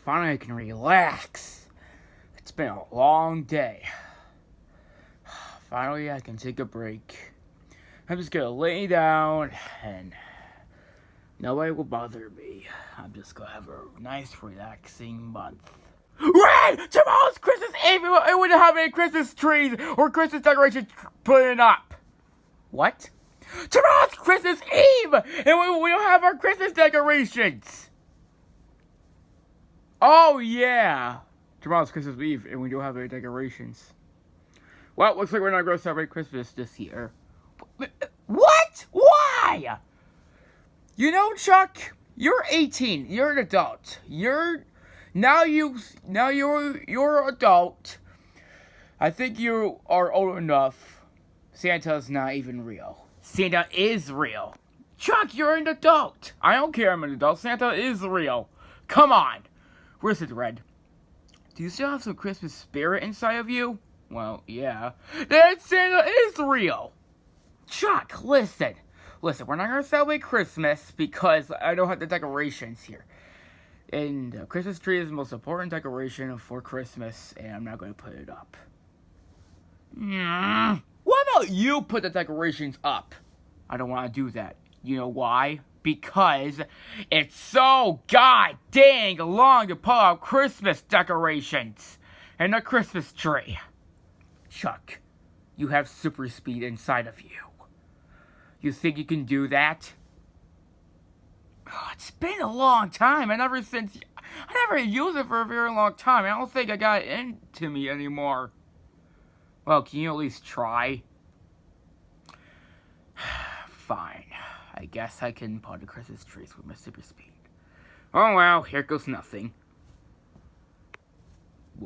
finally I can relax. It's been a long day. Finally I can take a break. I'm just gonna lay down and nobody will bother me. I'm just gonna have a nice relaxing month. Right! Tomorrow's Christmas Eve and we don't have any Christmas trees or Christmas decorations putting up. What? Tomorrow's Christmas Eve and we don't have our Christmas decorations. Oh yeah. Tomorrow's Christmas Eve and we don't have any decorations. Well, looks like we're not going to celebrate Christmas this year. What? Why? You know, Chuck, you're 18. You're an adult. You're adult. I think you are old enough. Santa's not even real. Santa is real. Chuck, you're an adult. I don't care I'm an adult. Santa is real. Come on. Where's it, Red? Do you still have some Christmas spirit inside of you? Well, yeah. Then Santa is real. Chuck, listen. Listen, we're not going to celebrate Christmas because I don't have the decorations here. And the Christmas tree is the most important decoration for Christmas, and I'm not going to put it up. What about you put the decorations up? I don't want to do that. You know why? Because it's so goddamn long to pull out Christmas decorations and a Christmas tree. Chuck, you have super speed inside of you. You think you can do that? Oh, it's been a long time, and I never used it for a very long time. I don't think I got it into me anymore. Well, can you at least try? Fine. I guess I can put the Christmas trees with my super speed. Oh well, here goes nothing.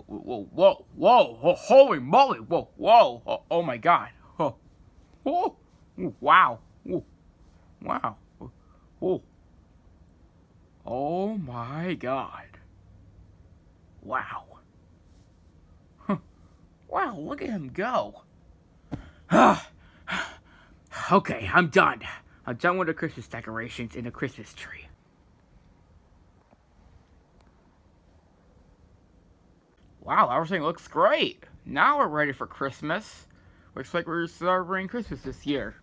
Whoa, holy moly, whoa, oh my god. Oh, wow, wow, oh my god. Wow. Wow, look at him go. Okay, I'm done. I'm done with the Christmas decorations and the Christmas tree. Wow, everything looks great. Now we're ready for Christmas. Looks like we're celebrating Christmas this year.